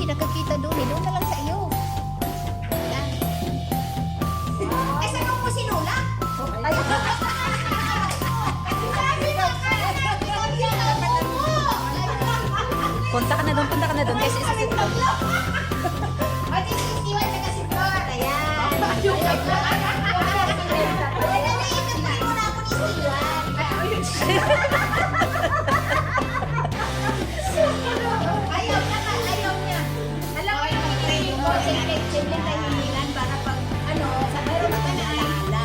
hindi nakakita doon eh. Doon na lang sa iyo. Yan. Ay, saan mo sinulak? Ay, punta ka na doon kasi isa si Flor. O, di si Iwan na si Flor. Ayan. Ayan, naiikot na muna ako ni Iwan. Ayaw niya. Alam mo yung pinili ko, simple tayo nilan para pag, sa mayroon ka na alaala.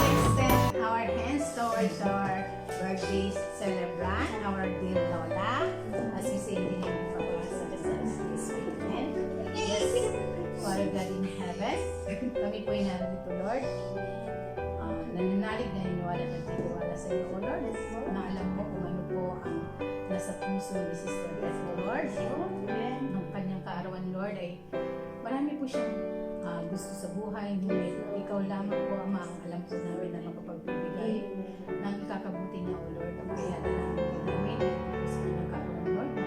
Extend our hands towards our birthday celebrant, our dear Lola, as we say in the name of our ancestors. Amen. Yes, Father God in heaven, kami po ay narito, Lord. Nananalig na iniwala at nagtitiwala sa iyo, O Lord, na alam mo kung ano po ang nasa puso ni Sister Beth, O Lord. Nung kanyang kaarawan, Lord, ay marami po siyang gusto sa buhay, ngunit ikaw lamang po, Ama, ang alam po namin na makapagbibigay ng ikakabuti niya, O Lord. Ang kaya na namin po namin, sa kanyang kaarawan, Lord, na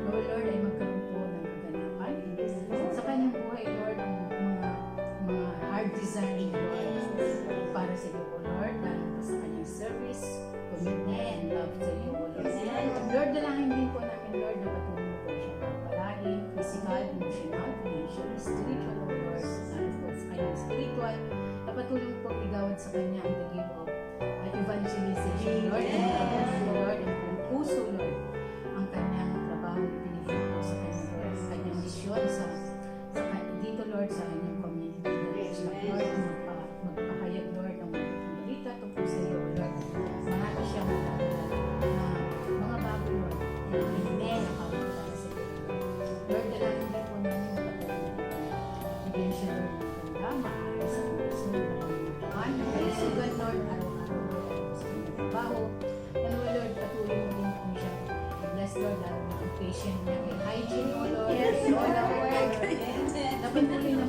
O Lord ay magkaroon po ng kaganapan. Sa kanyang buhay, Lord, ang mga heart desire, Lord, para sa iyo, O Lord, dahil po sa kanyang service, commitment, and love sa iyo, O Lord. Lord, dalangin din po namin, Lord, na patuloy mo po siyang pagpalain, physical, emotional, financial, spiritual, O Lord, dahil po sa kanyang spiritual, na patuloy mo po igawad sa kanya ang the gift of evangelization, Lord, and pagpatuloy mo, Lord, ang buong puso, Lord, ang kanyang trabaho na pinigyan po sa kanya, Lord, sa kanyang misyon, dito, Lord, sa kanyang community, Lord, magpahayag, Lord, ng balita tungkol sa iyo, Lord. Marami siyang na mga bago, Lord. Amen. Nakapagpapala sa iyo. Lord, dalangin din po namin na patuloy. Bigyan siya, Lord, ng ganda, maayos sa puso, ng pamamahan, ng kaisugan, Lord, araw-araw, Lord, sa kanyang trabaho. And, Lord, patuloy mo din po siya. Bless, Lord, lalo na ang patient niya kay hygiene, O Lord. Yes, Lord, Lord. na patuloy na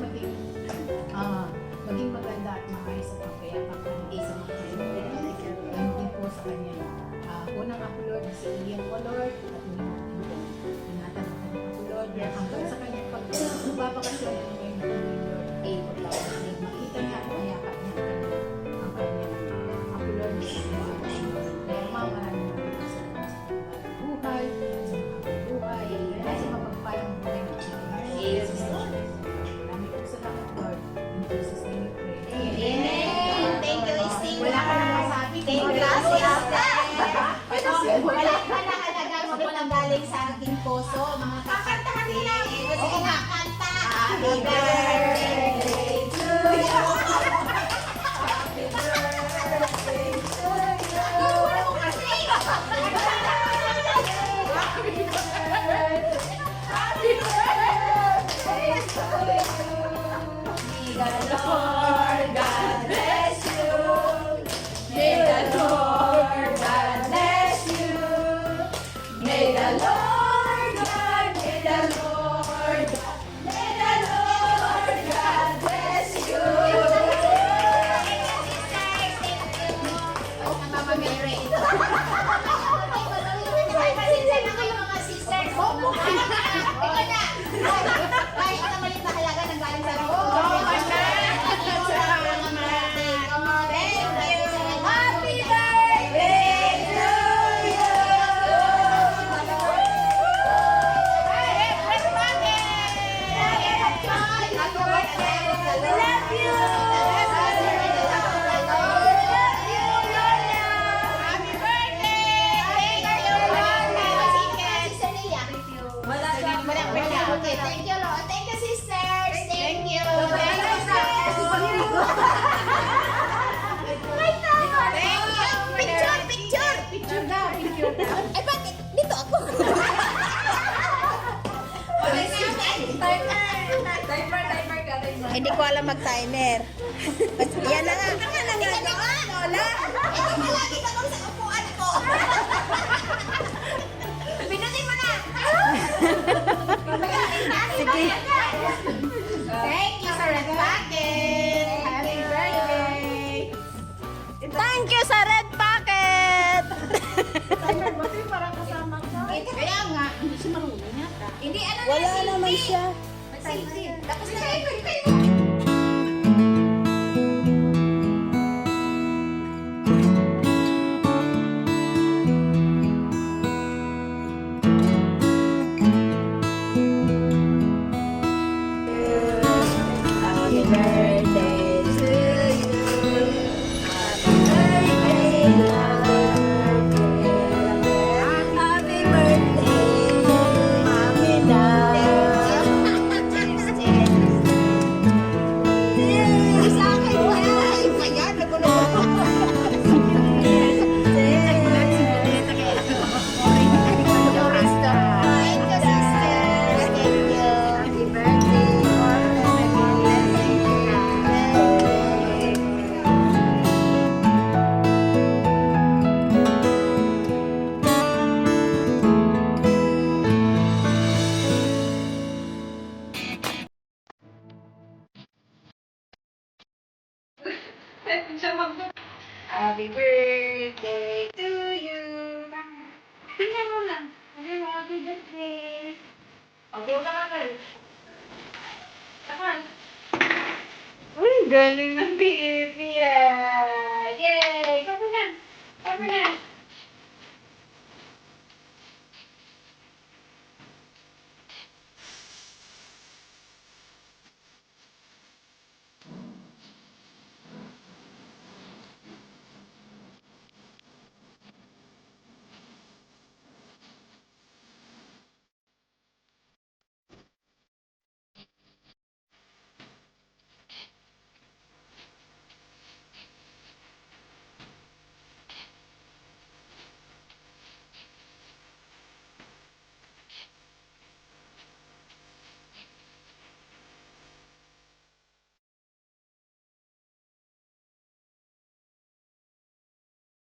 maging maganda at maayos at pagkayapakan sa mga kaibigan. Ganun din po sa kanya. Unang ako, Lord, na si Ian, O Lord, at ingatan mo kanyang ako, Lord, hanggang sa kanyang pagbabakasyon ng ngayong Lord, makita niya at mayakap niya ang kanyang ako, Lord, na si Ian, kaya maraming salamat sa buhay, sa mga buhay, kasi mapagpalang buhay ng Yes, Lord. Maraming po salamat, Lord. In Jesus' name we pray. Amen. Thank you, Steve. Wala ka nang masabi. Thank you, Wala ka na halaga mo po nang galing sa aking puso, mga kakantahan mo na. Sige nga, kanta. Happy birthday to you. Happy birthday to you. Wala mo kasi. Happy birthday. Happy birthday to you. May the Lord God bless you. May the Lord God bless you. May the Lord God, may the Lord God, may the Lord God bless you. Mama Mary ito. Ay, pasensya na kayo mga sisters. Ikaw na. Kahit na maliit na halaga nang galing sa ako. Happy birthday to you! Okay, thank you, Lord. Thank you, sisters. Thank you. Thank you. Picture, picture. Picture daw, picture daw. Ay, bakit? Dito ako. Timer ka. Hindi ko alam mag-timer. Yan na nga. Tingnan mo nga, Lola. Ito palagi ka sa upuan ko. Pinutin mo na. Sige. Thank you sa red packet. Happy birthday. Thank you sa red packet! Timer mo, para Wala naman siya. Tapos na kayo. Happy birthday to you. Happy birthday, Mami Love. Sa akin, wala. Ayan, Thank you, sister. Thank you. Happy birthday, Happy birthday to you. Tingnan mo lang. Happy birthday. Okay, ka ka. Saka. Uy, galing ng BFP ah. Yay! Kape na. Kape na.